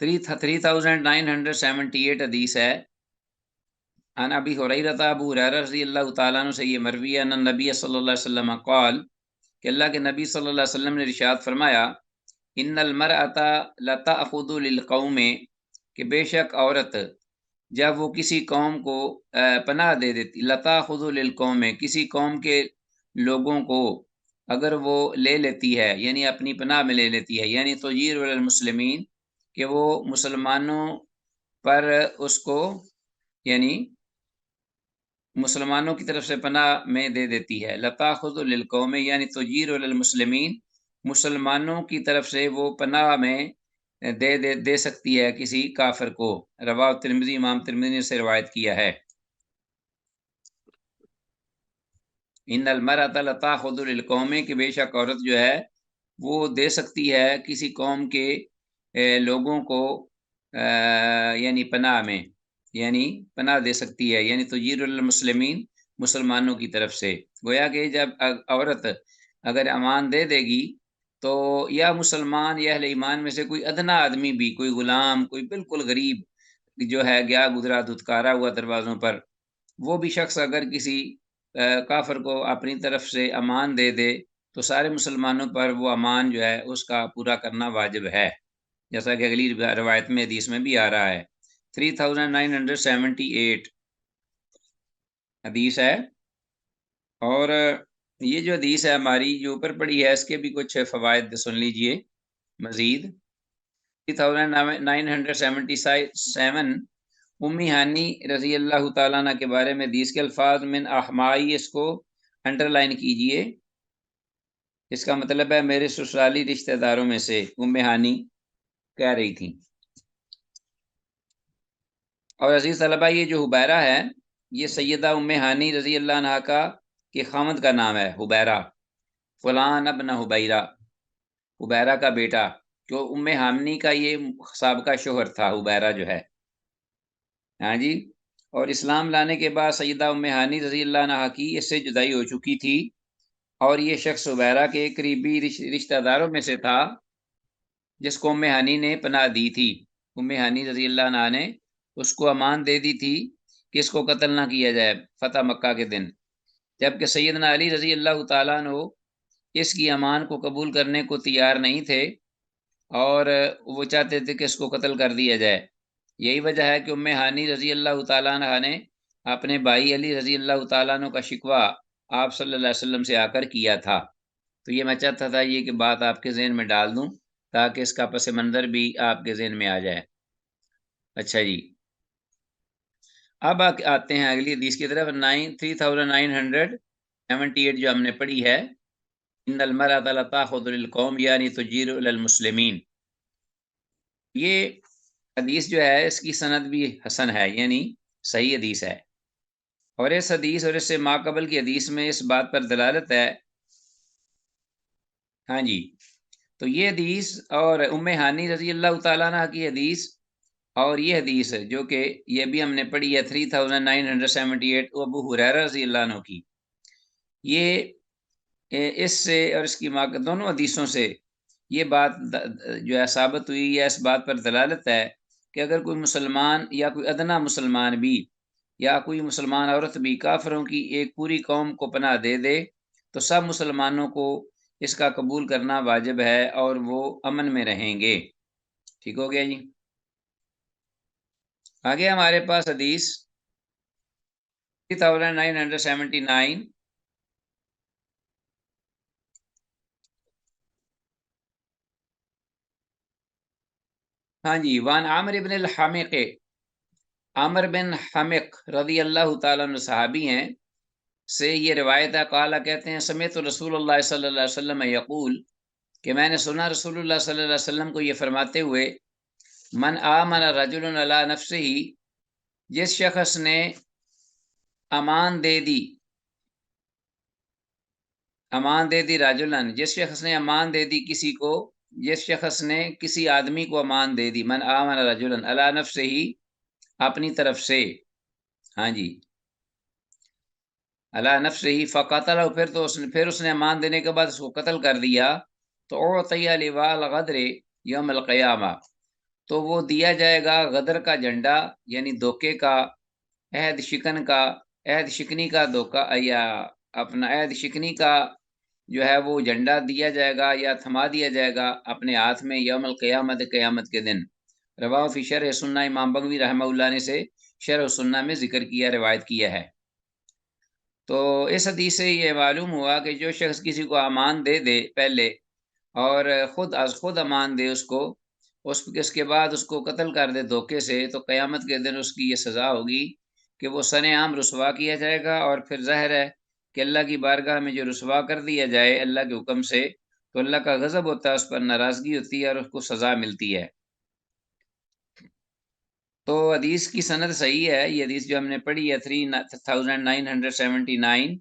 3978 حدیث ہے۔ عن ابی ہریرہ، ابو ہریرہ رضی اللہ تعالیٰ عنہ سے یہ مروی ہے، ان نبی صلی اللہ علیہ وسلم قال، کہ اللہ کے نبی صلی اللہ علیہ وسلم نے ارشاد فرمایا، ان المرأۃ لتأخذ للقوم، کہ بے شک عورت جب وہ کسی قوم کو پناہ دے دیتی، لتأخذ للقوم کسی قوم کے لوگوں کو اگر وہ لے لیتی ہے، یعنی اپنی پناہ میں لے لیتی ہے، یعنی تجیر علی المسلمین، کہ وہ مسلمانوں پر اس کو یعنی مسلمانوں کی طرف سے پناہ میں دے دیتی ہے، لتأخذ للقوم یعنی تجیر علی المسلمین، مسلمانوں کی طرف سے وہ پناہ میں دے سکتی ہے کسی کافر کو۔ رواہ ترمذی، امام ترمذی نے سے روایت کیا ہے۔ ان المرأۃ لتأخذ للقوم، کہ بے شک عورت جو ہے وہ دے سکتی ہے کسی قوم کے لوگوں کو یعنی پناہ میں، یعنی پناہ دے سکتی ہے، یعنی تجیر المسلمین، مسلمانوں کی طرف سے۔ گویا کہ جب عورت اگر امان دے دے گی تو یا مسلمان یا اہل ایمان میں سے کوئی ادنا آدمی بھی، کوئی غلام، کوئی بالکل غریب جو ہے گیا گزرا دھتکارا ہوا دروازوں پر، وہ بھی شخص اگر کسی کافر کو اپنی طرف سے امان دے دے تو سارے مسلمانوں پر وہ امان جو ہے اس کا پورا کرنا واجب ہے، جیسا کہ اگلی روایت میں حدیث میں بھی آ رہا ہے۔ 3978 حدیث ہے، اور یہ جو حدیث ہے ہماری جو اوپر پڑی ہے اس کے بھی کچھ فوائد سن لیجئے مزید۔ 3977 امی ہانی رضی اللہ تعالیٰ عنہ کے بارے میں حدیث کے الفاظ، من احمائی، اس کو انڈر لائن کیجئے، اس کا مطلب ہے میرے سسرالی رشتہ داروں میں سے، ام ہانی کہہ رہی تھی۔ اور عزیز طلبہ یہ جو حبیرہ ہے یہ سیدہ ام ہانی رضی اللہ عنہ کا کہ خامد کا نام ہے حبیرہ، فلان ابن حبیرہ، حبیرہ کا بیٹا، جو ام ہانی کا یہ سابقہ شوہر تھا حبیرہ جو ہے، ہاں جی۔ اور اسلام لانے کے بعد سیدہ ام ہانی رضی اللہ عنہ کی اس سے جدائی ہو چکی تھی، اور یہ شخص حبیرہ کے قریبی رشتہ داروں میں سے تھا، جس کو ام ہانی نے پناہ دی تھی، ام ہانی رضی اللہ عنہا نے اس کو امان دے دی تھی کہ اس کو قتل نہ کیا جائے فتح مکہ کے دن، جبکہ سیدنا علی رضی اللہ تعالیٰ عنہ اس کی امان کو قبول کرنے کو تیار نہیں تھے اور وہ چاہتے تھے کہ اس کو قتل کر دیا جائے۔ یہی وجہ ہے کہ ام ہانی رضی اللہ تعالیٰ عنہ نے اپنے بھائی علی رضی اللہ تعالیٰ عنہ کا شکوہ آپ صلی اللہ علیہ وسلم سے آ کر کیا تھا۔ تو یہ میں چاہتا تھا یہ کہ بات آپ کے ذہن میں ڈال دوں تاکہ اس کا پس منظر بھی آپ کے ذہن میں آ جائے۔ اچھا جی، اب آتے ہیں اگلی حدیث کی طرف، 3978 جو ہم نے پڑھی ہے، ان المرأة لا تأخذ للقوم یعنی تجیر المسلمین۔ یہ حدیث جو ہے اس کی سند بھی حسن ہے، یعنی صحیح حدیث ہے، اور اس حدیث اور اس سے ماقبل کی حدیث میں اس بات پر دلالت ہے، ہاں جی، تو یہ حدیث اور ام ہانی رضی اللہ تعالیٰ عنہ کی حدیث اور یہ حدیث جو کہ یہ بھی ہم نے پڑھی ہے 3978 ابو ہریرہ رضی اللہ عنہ کی، یہ اس سے اور اس کی دونوں حدیثوں سے یہ بات جو ہے ثابت ہوئی یا اس بات پر دلالت ہے کہ اگر کوئی مسلمان یا کوئی ادنا مسلمان بھی یا کوئی مسلمان عورت بھی کافروں کی ایک پوری قوم کو پناہ دے دے تو سب مسلمانوں کو اس کا قبول کرنا واجب ہے اور وہ امن میں رہیں گے۔ ٹھیک ہو گیا جی، آگے ہمارے پاس حدیث 3979، ہاں جی، وان عامر بن الحمق، عامر بن حمق رضی اللہ تعالیٰ عنہ صحابی ہیں، سے یہ روایت ہے، قالا کہتے ہیں، سمیت رسول اللہ صلی اللہ علیہ وسلم یقول، کہ میں نے سنا رسول اللہ صلی اللہ علیہ وسلم کو یہ فرماتے ہوئے، من آمن رجل علی نفسہ، جس شخص نے امان دے دی، امان دے دی راجلن، جس شخص نے امان دے دی کسی کو، جس شخص نے کسی آدمی کو امان دے دی، من آمن رجلن علی نفسہ، اپنی طرف سے، ہاں جی، علی نفسہ فقتلہ، پھر اس نے امان دینے کے بعد اس کو قتل کر دیا، تو اعطی لواء الغدر یوم القیامہ، تو وہ دیا جائے گا غدر کا جھنڈا، یعنی دھوکے کا، عہد شکن کا، عہد شکنی کا دھوکہ، یا اپنا عہد شکنی کا جو ہے وہ جھنڈا دیا جائے گا یا تھما دیا جائے گا اپنے ہاتھ میں، یوم القیامت، قیامت کے دن۔ رواہ فی شرح سنہ، امام بغوی رحمہ اللہ نے سے شرح سنہ میں ذکر کیا، روایت کیا ہے۔ تو اس حدیث سے یہ معلوم ہوا کہ جو شخص کسی کو امان دے دے پہلے اور خود از خود امان دے اس کو، اس کے بعد اس کو قتل کر دے دھوکے سے، تو قیامت کے دن اس کی یہ سزا ہوگی کہ وہ سرِ عام رسوا کیا جائے گا، اور پھر ظاہر ہے کہ اللہ کی بارگاہ میں جو رسوا کر دیا جائے اللہ کے حکم سے، تو اللہ کا غضب ہوتا ہے، اس پر ناراضگی ہوتی ہے اور اس کو سزا ملتی ہے۔ تو حدیث کی سند صحیح ہے، یہ حدیث جو ہم نے پڑھی ہے 3979،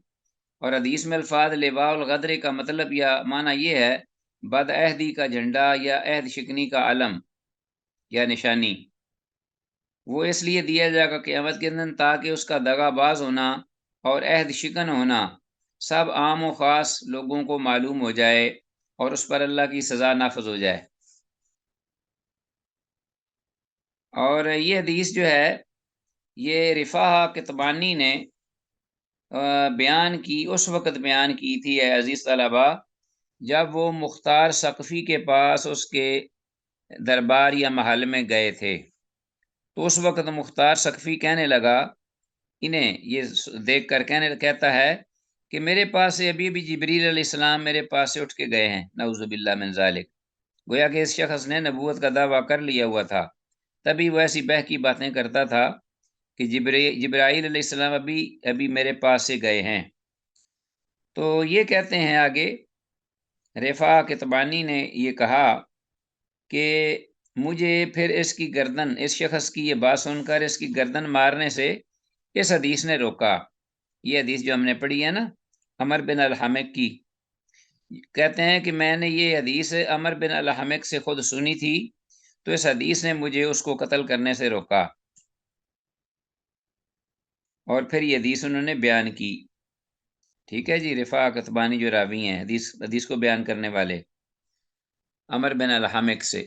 اور حدیث میں الفاظ لواء الغدر کا مطلب یا معنی یہ ہے بد عہدی کا جھنڈا یا عہد شکنی کا علم یا نشانی، وہ اس لیے دیا جائے گا قیامت کے دن تاکہ اس کا دغا باز ہونا اور عہد شکن ہونا سب عام و خاص لوگوں کو معلوم ہو جائے اور اس پر اللہ کی سزا نافذ ہو جائے۔ اور یہ حدیث جو ہے یہ رفاہ کتبانی نے بیان کی، اس وقت بیان کی تھی اے عزیز طلبہ، جب وہ مختار ثقفی کے پاس اس کے دربار یا محل میں گئے تھے، تو اس وقت مختار ثقفی کہنے لگا انہیں، یہ دیکھ کر کہتا ہے کہ میرے پاس سے ابھی بھی جبریل علیہ السلام میرے پاس سے اٹھ کے گئے ہیں، نعوذ باللہ من ذالک، گویا کہ اس شخص نے نبوت کا دعویٰ کر لیا ہوا تھا، تبھی وہ ایسی بہ کی باتیں کرتا تھا کہ جبرائیل علیہ السلام ابھی میرے پاس سے گئے ہیں۔ تو یہ کہتے ہیں آگے، رفاع کتبانی نے یہ کہا کہ مجھے پھر اس کی گردن، اس شخص کی یہ بات سن کر اس کی گردن مارنے سے اس حدیث نے روکا، یہ حدیث جو ہم نے پڑھی ہے نا عمر بن الحمق کی، کہتے ہیں کہ میں نے یہ حدیث عمر بن الحمق سے خود سنی تھی، تو اس حدیث نے مجھے اس کو قتل کرنے سے روکا، اور پھر یہ حدیث انہوں نے بیان کی۔ ٹھیک ہے جی، رفاع کتبانی جو راوی ہیں حدیث کو بیان کرنے والے، عمر بن الحمق سے۔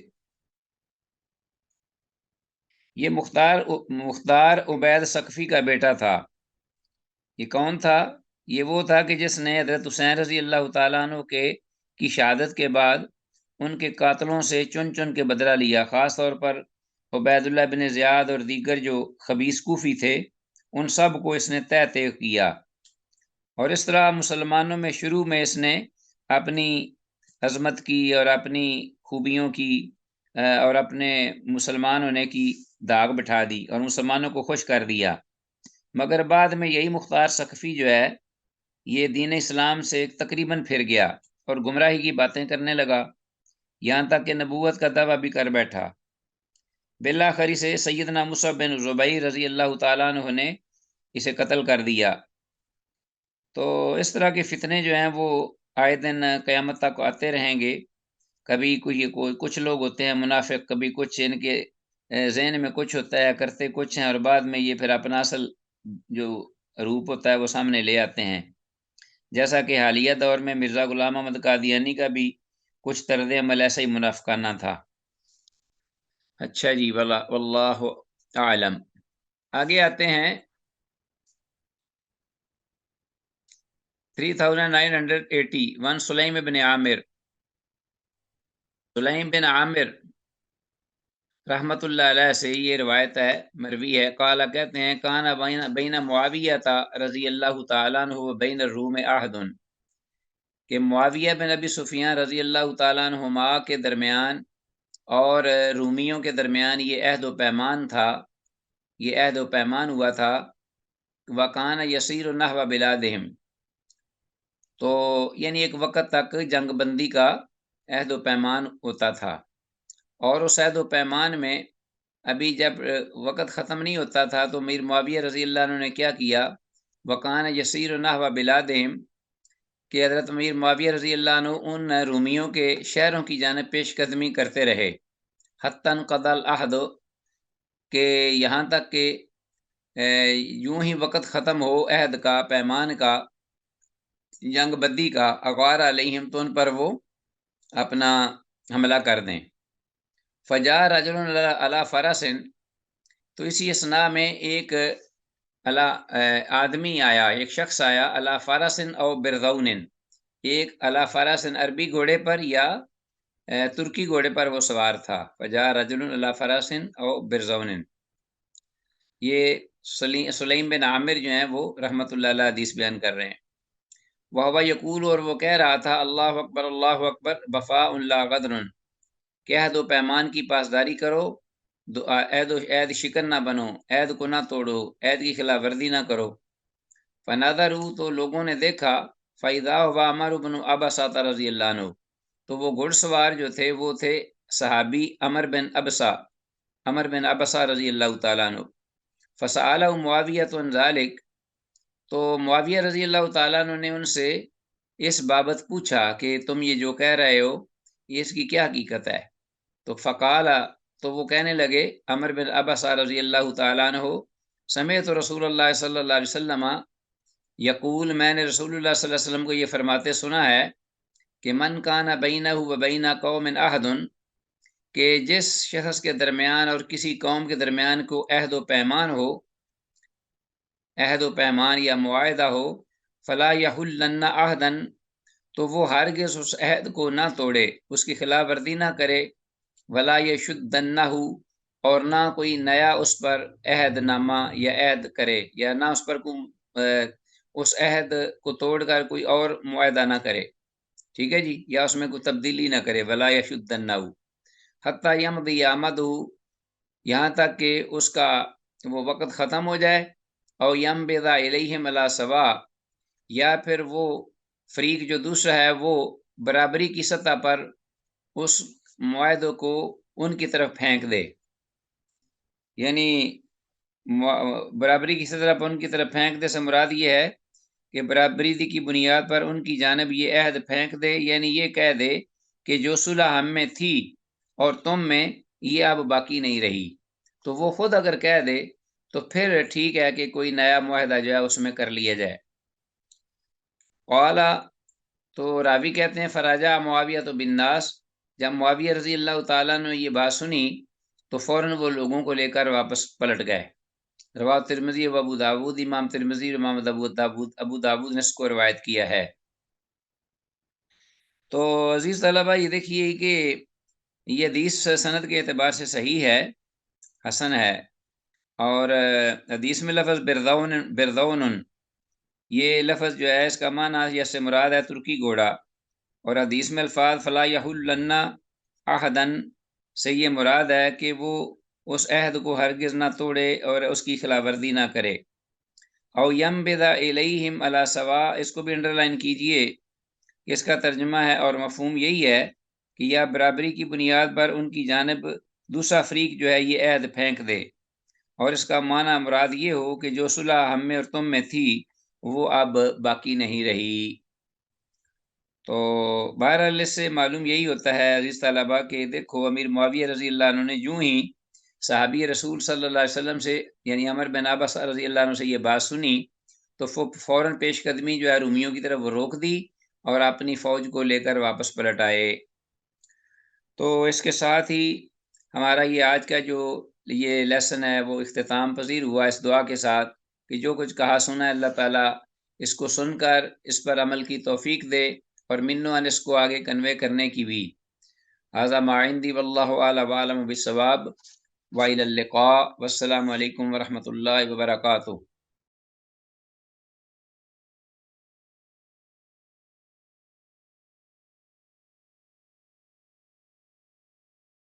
یہ مختار عبید ثقفی کا بیٹا تھا۔ یہ کون تھا؟ یہ وہ تھا کہ جس نے حضرت حسین رضی اللہ تعالیٰ عنہ کی شہادت کے بعد ان کے قاتلوں سے چن چن کے بدلہ لیا، خاص طور پر عبید اللہ بن زیاد اور دیگر جو خبیث کوفی تھے، ان سب کو اس نے تہہ کیا۔ اور اس طرح مسلمانوں میں شروع میں اس نے اپنی عظمت کی اور اپنی خوبیوں کی اور اپنے مسلمان ہونے کی داغ بٹھا دی اور مسلمانوں کو خوش کر دیا، مگر بعد میں یہی مختار ثقفی جو ہے یہ دین اسلام سے تقریباً پھر گیا اور گمراہی کی باتیں کرنے لگا، یہاں تک کہ نبوت کا دعویٰ بھی کر بیٹھا۔ بالآخر سے سیدنا مصعب بن زبیر رضی اللہ تعالیٰ عنہ نے اسے قتل کر دیا۔ تو اس طرح کے فتنے جو ہیں وہ آئے دن قیامت تک آتے رہیں گے۔ کبھی کچھ لوگ ہوتے ہیں منافق، کبھی کچھ ان کے ذہن میں کچھ ہوتا ہے، کرتے کچھ ہیں، اور بعد میں یہ پھر اپنا اصل جو روپ ہوتا ہے وہ سامنے لے آتے ہیں، جیسا کہ حالیہ دور میں مرزا غلام احمد قادیانی کا بھی کچھ طرز عمل ایسا ہی منافقانہ تھا۔ اچھا جی، واللہ اعلم۔ آگے آتے ہیں 3981 سلیم بن عامر۔ سلیم بن عامر رحمۃ اللہ علیہ سے یہ روایت ہے، مروی ہے، قال کہتے ہیں کان بین معاویہ رضی اللہ تعالیٰ عنہ و بین الروم عہد، کہ معاویہ بن ابی سفیان رضی اللہ تعالیٰ عنہما کے درمیان اور رومیوں کے درمیان یہ عہد و پیمان تھا، یہ عہد و پیمان ہوا تھا، وکان یسیر نحو بلادہم، تو یعنی ایک وقت تک جنگ بندی کا عہد و پیمان ہوتا تھا، اور اس عہد و پیمان میں ابھی جب وقت ختم نہیں ہوتا تھا تو میر معاویہ رضی اللہ عنہ نے کیا کیا، وکان یسیر نحو بلادہم، کہ حضرت میر معاویہ رضی اللہ عنہ ان رومیوں کے شہروں کی جانب پیش قدمی کرتے رہے، حتی انقضى العہد، کہ یہاں تک کہ یوں ہی وقت ختم ہو عہد کا، پیمان کا، جنگ بدی کا، اغار علیہم، تو ان پر وہ اپنا حملہ کر دیں۔ فجاء رجل علی فرس، تو اسی اسنا میں ایک آدمی آیا، ایک شخص آیا، علی فرس او برذون، ایک علی فرس عربی گھوڑے پر یا ترکی گھوڑے پر وہ سوار تھا، فجاء رجل علی فرس او برذون۔ یہ سلیم بن عامر جو ہیں وہ رحمۃ اللہ علیہ حدیث بیان کر رہے ہیں۔ وہ یقول، اور وہ کہہ رہا تھا، اللہ اکبر اللہ اکبر، وفاء لا غدر، کہ عہد و پیمان کی پاسداری کرو، عہد شکن نہ بنو، عہد کو نہ توڑو، عہد کی خلاف ورزی نہ کرو۔ فنظروا، تو لوگوں نے دیکھا، فاذا هو عمرو بن ابسہ رضی اللہ عنہ، تو وہ گھڑ سوار جو تھے وہ تھے صحابی عمر بن ابسہ رضی اللہ تعالیٰ عنہ۔ فسألہ معاویہ عن ذلک، تو معاویہ رضی اللہ تعالیٰ عنہ نے ان سے اس بابت پوچھا کہ تم یہ جو کہہ رہے ہو یہ اس کی کیا حقیقت ہے؟ تو فقال، تو وہ کہنے لگے عمر بن ابسہ رضی اللہ تعالیٰ عنہ، سمعت رسول اللہ صلی اللہ علیہ وسلم یقول، میں نے رسول اللہ صلی اللہ علیہ وسلم کو یہ فرماتے سنا ہے کہ من کان بینہ و بین قوم عہد، کہ جس شخص کے درمیان اور کسی قوم کے درمیان کو عہد و پیمان ہو، عہد و پیمان یا معاہدہ ہو، فلا یحلن عہدا، تو وہ ہرگز اس عہد کو نہ توڑے، اس کی خلاف ورزی نہ کرے، ولا یشدنہ، اور نہ کوئی نیا اس پر عہد نامہ یا عہد کرے، یا نہ اس پر اس عہد کو توڑ کر کوئی اور معاہدہ نہ کرے، ٹھیک ہے جی، یا اس میں کوئی تبدیلی نہ کرے، ولا یشدنہ، حتی یمضی امدہ، یہاں تک کہ اس کا وہ وقت ختم ہو جائے، او ینبض الیہم علی سواء، یا پھر وہ فریق جو دوسرا ہے وہ برابری کی سطح پر اس معاہدے کو ان کی طرف پھینک دے، یعنی برابری کی سطح پر ان کی طرف پھینک دے سے مراد یہ ہے کہ برابری کی بنیاد پر ان کی جانب یہ عہد پھینک دے، یعنی یہ کہہ دے کہ جو صلح ہم میں تھی اور تم میں یہ اب باقی نہیں رہی، تو وہ خود اگر کہہ دے تو پھر ٹھیک ہے کہ کوئی نیا معاہدہ جو ہے اس میں کر لیا جائے۔ قالا، تو راوی کہتے ہیں فراجع معاویہ تو بالناس، جب معاویہ رضی اللہ تعالیٰ نے یہ بات سنی تو فوراً وہ لوگوں کو لے کر واپس پلٹ گئے۔ رواه ترمذی و ابو داود، امام ترمذی اور امام ابو داود نے اس کو روایت کیا ہے۔ تو عزیز طلبہ یہ دیکھیے کہ یہ حدیث سند کے اعتبار سے صحیح ہے، حسن ہے، اور حدیث میں لفظ بردون، یہ لفظ جو ہے اس کا معنی یا سے مراد ہے ترکی گھوڑا، اور حدیث میں الفاظ فلا یحلن احدن سے یہ مراد ہے کہ وہ اس عہد کو ہرگز نہ توڑے اور اس کی خلاف ورزی نہ کرے۔ او ینبذ الیہم علی سوا، اس کو بھی انڈر لائن کیجئے، اس کا ترجمہ ہے اور مفہوم یہی ہے کہ یا برابری کی بنیاد پر ان کی جانب دوسرا فریق جو ہے یہ عہد پھینک دے، اور اس کا معنی مراد یہ ہو کہ جو صلح ہم میں اور تم میں تھی وہ اب باقی نہیں رہی۔ تو بہرحال اس سے معلوم یہی ہوتا ہے عزیز طلبہ کہ دیکھو امیر معاویہ رضی اللہ عنہ نے یوں ہی صحابی رسول صلی اللہ علیہ وسلم سے یعنی عمر بن عباس رضی اللہ عنہ سے یہ بات سنی تو فوراً پیش قدمی جو ہے رومیوں کی طرف وہ روک دی اور اپنی فوج کو لے کر واپس پلٹ آئے۔ تو اس کے ساتھ ہی ہمارا یہ آج کا جو یہ لیسن ہے وہ اختتام پذیر ہوا اس دعا کے ساتھ کہ جو کچھ کہا سنا ہے اللہ تعالیٰ اس کو سن کر اس پر عمل کی توفیق دے اور منو اس کو آگے کنوے کرنے کی بھی۔ ھذا ما عندی واللہ اعلم وعلم بالصواب، وإلی اللقاء، والسلام علیکم ورحمۃ اللہ وبرکاتہ۔